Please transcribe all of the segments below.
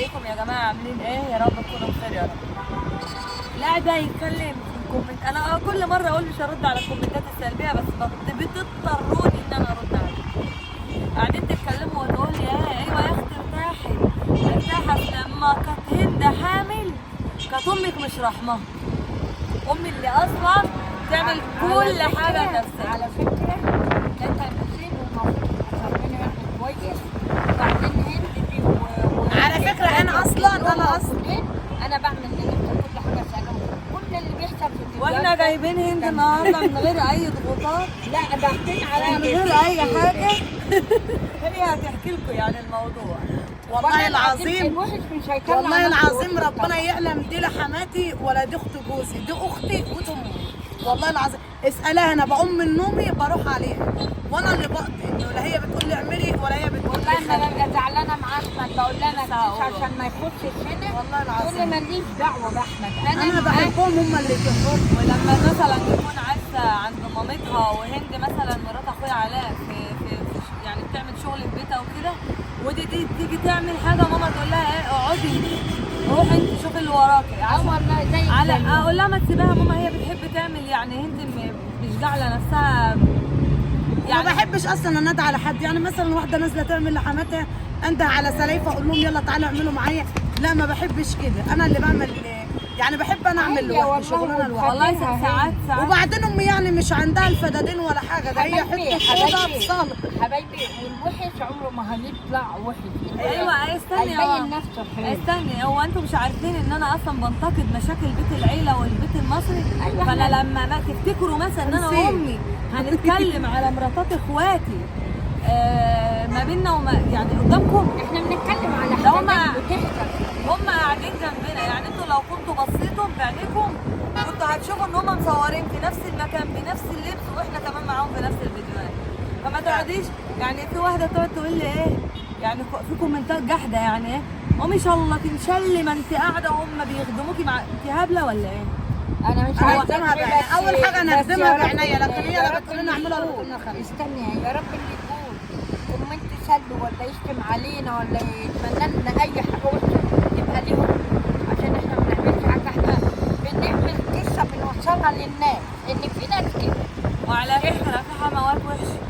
ازيكم يا جماعه عاملين ايه؟ يا رب تكونوا بخير يا رب. لا ده يتكلم في الكومنت، انا كل مره اقول مش هرد على الكومنتات السلبيه بس بتضطروني ان انا ارد عليها. قاعدين تتكلموا وتقول لي ايوه يا اختي ارتاحي لما كانت هند حامل كانت امك مش رحمها. امي اللي اصلا تعمل كل حاجه لنفسها. على فكره انت المفروض تفهميني كويس. وبعدين هند دي على فكره انا اصلا انا بعمل لنفسي كل حاجه ساعه. كل اللي بيحصل في الفيديوهات واحنا جايبين هند النهارده من غير اي ضغوطات، لا ضاغطين من عليا غير اي حاجه. هي هتحكي لكم يعني الموضوع. والله العظيم الوحش مش هيطلع والله نفسه العظيم وحش ربنا طبعا. يعلم دي لا حماتي ولا دي اخت جوزي، دي اختي ودي امي. والله العظيم اسالها، انا بقوم من نومي بروح عليها وانا اللي بقضي، انه لا هي بتقول لي اعملي ولا هي بتقول والله لي انا خلي. ببقى زعلانه مع احمد، بقول لها ما تجيش عشان ما يخشش هنا. والله العظيم. تقول لي ماليش دعوه باحمد، انا معاك. بحبهم هم اللي يحبوني. ولما مثلا تكون عايزه عند مامتها وهند مثلا مرات اخويا علاء يعني بتعمل شغل في بيتها وكده، ودي تيجي تعمل حاجه ماما تقول لها ايه اقعدي روحي انت شوفي اللي وراكي. والله زي على اقول لها ما تسيبها ماما، هي بتحب تعمل يعني هند مش جعله نفسها يعني ما بحبش اصلا انادي على حد، يعني مثلا واحده نازله تعمل لحماتها انده على سلايفه اقول لهم يلا تعالوا اعملوا معايا، لا ما بحبش كده. انا اللي بعمل يعني بحب انا اعمل لوحدي شغلانه لوحدي. والله ساعات وبعدين امي يعني مش عندها الفدادين ولا حاجه، ده هي حته اوضه بصاله. حبايبي والوحش عمره ما هيطلع وحش. ايوه استني هيبين نفسه حلو. استني، هو انتوا مش عارفين ان انا اصلا بنتقد مشاكل بيت العيله والبيت المصري؟ أيوة. فانا لما ما تفتكروا مثلا ان انا وامي هنتكلم على مراتات اخواتي ما بيننا يعني قدامكم، احنا بنتكلم على ده حاجات بتحصل. هم قاعدين جنبنا. يعني انتوا لو كنتوا بصيتوا بعينيكم كنتوا هتشوفوا ان هم مصورين في نفس المكان بنفس اللبس واحنا كمان معاهم في نفس الفيديوهات. فما تقعديش يعني في واحده تقعد تقول لي ايه يعني في كومنتات جحده يعني ايه وما شاء الله تنشلي ما انت قاعده وهم بيخدموكي مع انت هبله ولا ايه؟ انا مش عايزة عايزه أخدمها بعينيا. أول حاجة أنا أخدمها بعينيا، لكن هي لا بتقول لنا اعملها ولا بتقول لنا خليها. استني يا رب اللي يقول كومنت سلبي ولا يشتم علينا ولا يتمنى لنا اي حاجه وحشه تبقى ليهم، عشان احنا ما بنعملش حاجه. احنا بنعمل قصه بنوصلها للناس ان في ناس كده. وعلى فكره في حموات وحشه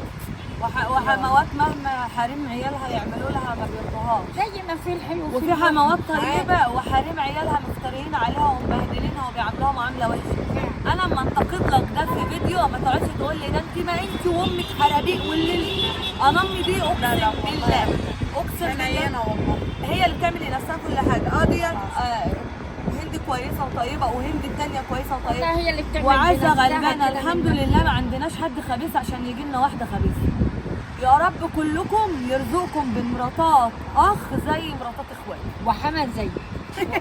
وحموات مهما حريم عيالها يعملوا لها ما بيرضوهاش، زي ما في الحلو وفي حموات طيبه وحريم عيالها مفتريين عليها ومبهدلينها وبيعاملوها معامله وحشه. انا لما انتقد لك ده في فيديو ما تقعدش تقول لي ده انت ما انت وامك حرابيق والليل انا امي دي اقسم بالله اقسم بالله والله هي اللي بتعمل لنفسها كل حاجه. ديت هند كويسه وطيبه وهند الثانيه كويسه وطيبه هي اللي بتعمل وعايزه بنفسها غلبانه. كده الحمد من لله ما عندناش حد خبيث عشان يجي لنا واحده خبيثه. يا رب كلكم يرزقكم بمراتات اخ زي مراتات اخواتي وحمد زي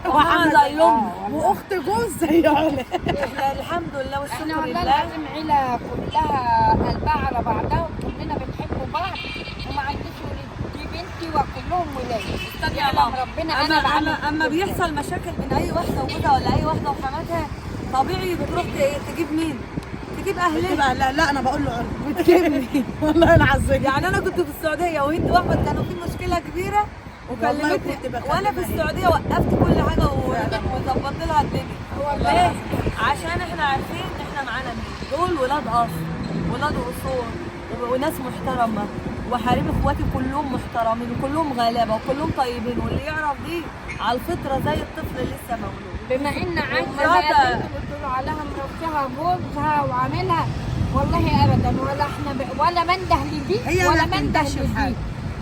وحمد زي امي واخت جوز زي علا. احنا الحمد لله احنا والشكر والله لله. العظيم عيله كلها قلبها على بعضها وكلنا بنحب بعض وما عنديش ولاد. دي بنتي وكلهم ولاد. استني يا يعلم ماما ربنا انا بعمل اما بيحصل مشاكل بين اي واحده وجوزها ولا اي واحده وحماتها طبيعي بتروح تجيب مين؟ تجيب اهلها. لا انا بقول له علا بتجيبني والله العظيم. يعني انا كنت في السعوديه وهند واحمد كانوا في مشكله كبيره وكلمتني وانا في السعوديه وقفت كل حاجه وظبطت لها الدنيا. ليه؟ عشان احنا عارفين احنا معانا مين. دول ولاد اصل ولاد اصول وناس محترمه وحريم اخواتي كلهم محترمين وكلهم غلابه وكلهم طيبين، واللي يعرف دي على الفطره زي الطفل لسه مولود. بما ان عايزه مراتها بتقولوا عليها مراتها جوزها وعاملها، والله ابدا ولا احنا ولا منده لدي هي ولا ما منده بتندهش لدي. بحاجة.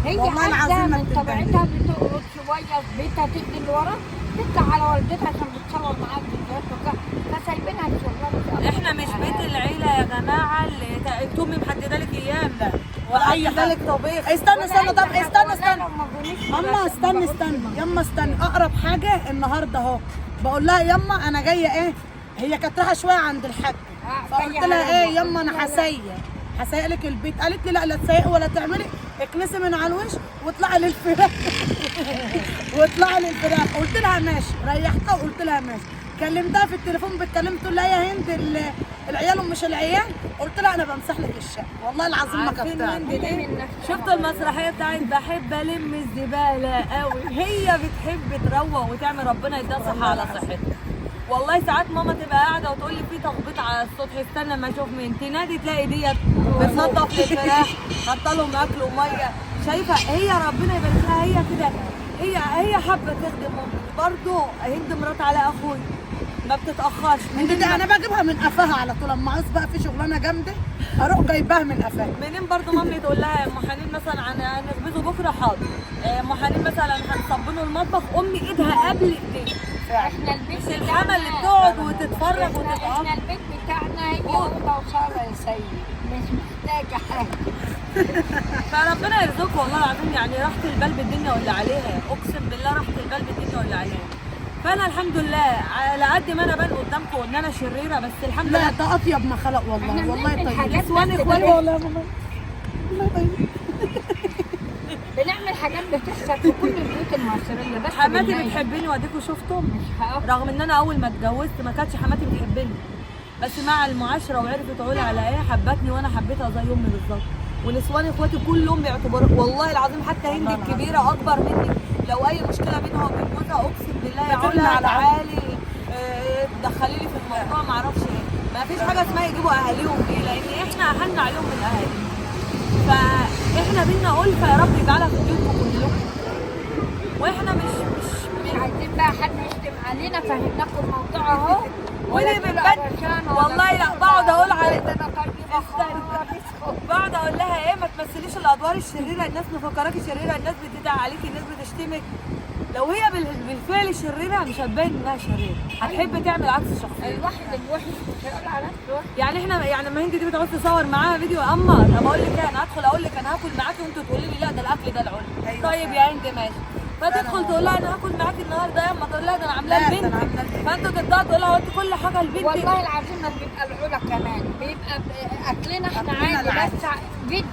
هي والله عايزه العظيم ما من بتندهش. طبيعتها بتقعد شويه في بيتها تدي اللي ورا تطلع على والدتها عشان بتصور معاها فيديوهات وكده، فسايبينها الشغلانه. احنا مش بيت العيله يا جماعه اللي انتوا محدده لك ايام لا ولا أي وحدده حاجة. لك طبيخ. استنى طب استنى ماما اما استني يما استني. اقرب حاجه النهارده اهو بقول لها يما انا جايه ايه، هي كانت رايحه شويه عند الحاج فقلت لها ايه يما انا هسيق لك البيت. قالت لي لا تسيقي ولا تعملي، اكنسي من على الوش واطلعي للفراخ واطلعي للفراخ. قلت لها ماشي، ريحتها وقلت لها ماشي. كلمتها في التليفون بتكلم تقول لها يا هند العيال ومش العيال، قلت لها انا بمسح لك الشقه، والله العظيم ما عارفين كفتها. وين دي؟ شفتوا المسرحيه بتاعت بحب الم الزباله قوي؟ هي بتحب تروق وتعمل، ربنا يديها صحه على صحتها. والله ساعات ماما تبقى قاعده وتقول لي في تخبيط على السطح، استنى ما اشوف مين، تنادي تلاقي ديت بتنضف للفراخ، حاطه لهم اكل وميه. شايفه هي ربنا يبارك لها، هي كده، هي حابه تخدم امي. برضه هند مرات على اخوي ما بتتاخرش. انت دي انا بجيبها من قفاها على طول، اما عاوز بقى في شغلانه جامده اروح جايباها من قفاها. منين برضه مامي تقول لها يا ام حنين مثلا هنخبزه بكره، حاضر. ام حنين مثلا هنصبنه المطبخ، امي ايدها قبل ايديها. احنا البيت مش الحما اللي بتقعد وتتفرج احنا وتتعب. البيت بتاعنا هي اوضه وصاله يا سيد، مش محتاجه حاجه. فربنا يرزقكم والله العظيم، يعني راحة البال بالدنيا واللي عليها، اقسم بالله راحة البال بالدنيا واللي عليها. فانا الحمد لله على قد ما انا بان قدامكم ان انا شريره، بس الحمد لا لله ده اطيب ما خلق احنا والله، والله بنعمل طيب. حاجات نسوان بس اخواني بنعمل- والله يا ماما والله طيب. بنعمل حاجات بتحصل في كل البيوت المصريه، بس حماتي بالناس. بتحبني واديكم شفتم، مش هقف. رغم ان انا اول ما اتجوزت ما كانتش حماتي بتحبني، بس مع المعاشره وعرفت تقول على ايه حبتني وانا حبيتها زي امي بالظبط. ونسوان اخواتي كلهم بيعتبروا والله العظيم، حتى هند الكبيره اكبر مني، لو اي مشكله بينها وبين جوزها اقسم بالله يا بتقولي علا على تعالي دخلي لي في الموضوع، ما اعرفش ايه، ما فيش حاجه اسمها يجيبوا اهاليهم ايه، لان احنا اهلنا عليهم من اهالينا. فاحنا بينا ألفة، يا رب يجعلها في بيوتكم كلكم. واحنا مش عايزين بقى حد يشتم علينا، فهمناكم الموضوع اهو. وليه من بدري والله لا بقعد اقول على انا طيبه خالص. بقعد اقول لها ايه ما تمثليش الادوار الشريره، الناس مفكراكي شريره، الناس بتدعي عليكي، الناس بتشتمك. لو هي بالفعل شريره مش هتبين انها شريره، هتحب تعمل عكس الشخصيه. الواحد الوحش مش هيقول على نفسه. يعني احنا يعني لما هند دي بتقعد تصور معاها فيديو، اما طب اقول لك ايه، انا هدخل اقول لك انا هاكل معاكي وانتوا تقولي لي لا ده الاكل ده العلم. أيوة. طيب يا هند ماشي، فتدخل تقول لها انا هاكل معاكي النهارده، يا اما تقول لها ده انا عاملاها لا، ده أنا لبنتي، عاملاها فانتوا تبداوا تقول لها هو انت كل حاجه لبنتي. والله العظيم ما بيبقى العلا كمان، بيبقى اكلنا احنا أكلنا عادي، العادي. بس فيديو.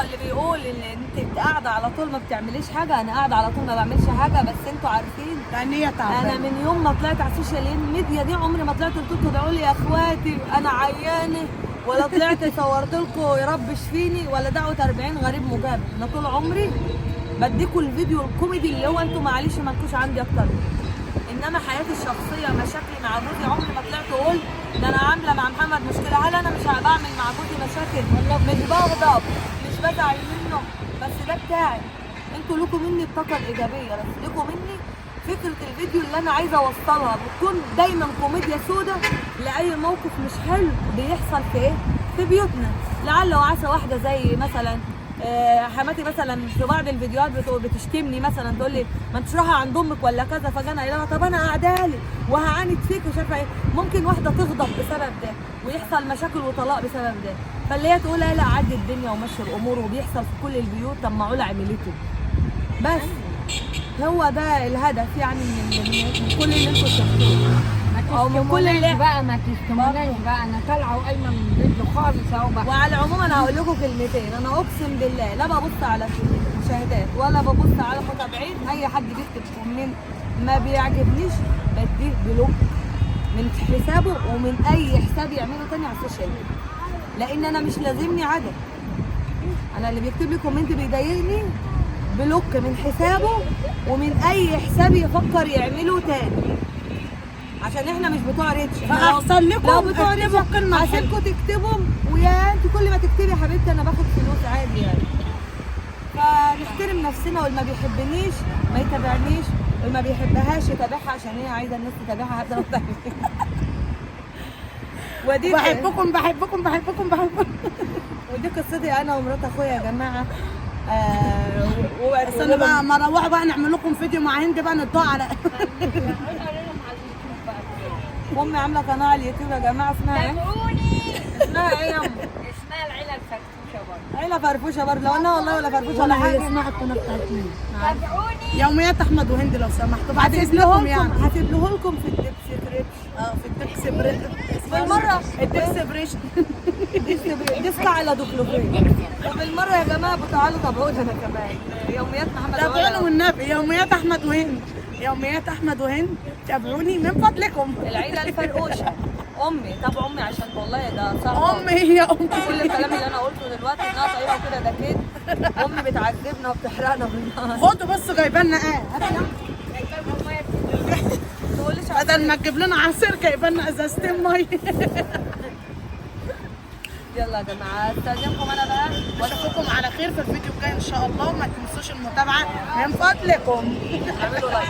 اللي بيقول ان انت قاعده على طول ما بتعمليش حاجه، انا قاعده على طول ما بعملش حاجه، بس انتوا عارفين لان هي انا تعبانه. من يوم ما طلعت على السوشيال ميديا دي عمري ما طلعت قلت لكم ادعوا لي يا اخواتي انا عيانه، ولا طلعت صورت لكم يا رب اشفيني، ولا دعوه 40 غريب مجاب. انا طول عمري بديكوا الفيديو الكوميدي اللي هو انتوا معلش مالكوش عندي اكتر منه. انما حياتي الشخصيه مشاكلي مع جوزي عمري ما طلعت اقول ده انا عامله مع محمد مشكله. هل انا مش بعمل مع جوزي مشاكل؟ مش بغضب، مش بزعل منه، بس ده بتاعي. انتوا لكم مني الطاقه الايجابيه، بس لكم مني فكره الفيديو اللي انا عايزه اوصلها، بتكون دايما كوميديا سودا لاي موقف مش حلو بيحصل في ايه؟ في بيوتنا. لعل وعسى واحده زي مثلا حماتي مثلا في بعض الفيديوهات بتشتمني مثلا، تقول لي ما انتش رايحه عند امك ولا كذا، فانا قايله لها طب انا قاعده لي وهعاند فيك ومش عارفه ايه. ممكن واحده تغضب بسبب ده ويحصل مشاكل وطلاق بسبب ده، فاللي هي تقول لا عدي الدنيا ومشي الامور، وبيحصل في كل البيوت. طب ما علا عملته، بس هو ده الهدف يعني من كل اللي انتوا شفتوه، او من كل اللي بقى ما تستمرش بقى، انا طالعه وقايمه من الفيديو خالص اهو بقى. وعلى العموم انا هقول لكم كلمتين، انا اقسم بالله لا ببص على المشاهدات ولا ببص على متابعين. اي حد بيكتب كومنت ما بيعجبنيش بديه بلوك من حسابه ومن اي حساب يعمله تاني على السوشيال ميديا، لان انا مش لازمني عدد. انا اللي بيكتب لي كومنت بيضايقني بلوك من حسابه ومن اي حساب يفكر يعمله تاني، عشان احنا مش بتوع ريتش. فاحسن لكم لو بتوع ريتش اكتبوا كلمه حلوه. عشانكم تكتبهم، ويا انت كل ما تكتبي يا حبيبتي انا باخد فلوس عادي يعني. فنحترم نفسنا، واللي ما بيحبنيش ما يتابعنيش، واللي ما بيحبهاش يتابعها عشان هي عايزه الناس تتابعها حتى لو ودي بحبكم بحبكم بحبكم بحبكم. ودي قصتي انا ومرات اخويا يا جماعه. بس انا بقى ما اروح بقى نعمل لكم فيديو مع هند بقى ندعوا على امي عامله قناه على اليوتيوب يا جماعه اسمها ايه؟ تابعوني. اسمها ايه يا ام؟ اسمها العيله الفرفوشه برضه. عيله فرفوشه برضه، لو انا والله ولا فرفوشه ولا ولا حاجه. هي اسمها القناه بتاعتنا تابعوني. يوميات احمد وهند لو سمحتوا، بعد اذنكم هسيبلهولكم يعني. هسيبلهولكم في الديسكريبشن. في الدكس بالمره الدكس ديسك على دوكلوفين. وبالمره يا جماعه تعالوا تابعوني انا كمان يوميات محمد تابعوني وائل. والنبي، يوميات احمد وهند، يوميات احمد وهند تابعوني من فضلكم. العيله الفرقوشه. امي طب امي عشان والله ده صعب. امي هي امي. كل الكلام اللي انا قلته دلوقتي انها طيبه وكده ده كده. امي بتعذبنا وبتحرقنا بالنار. خدوا بصوا جايبالنا ايه؟ هات يا تقوليش بدل ما تجيب لنا عصير جايبالنا ازازتين ميه. يلا يا جماعه استاذنكم انا بقى. واشوفكم على خير في الفيديو الجاي ان شاء الله، وما تنسوش المتابعه من فضلكم. اعملوا لايك.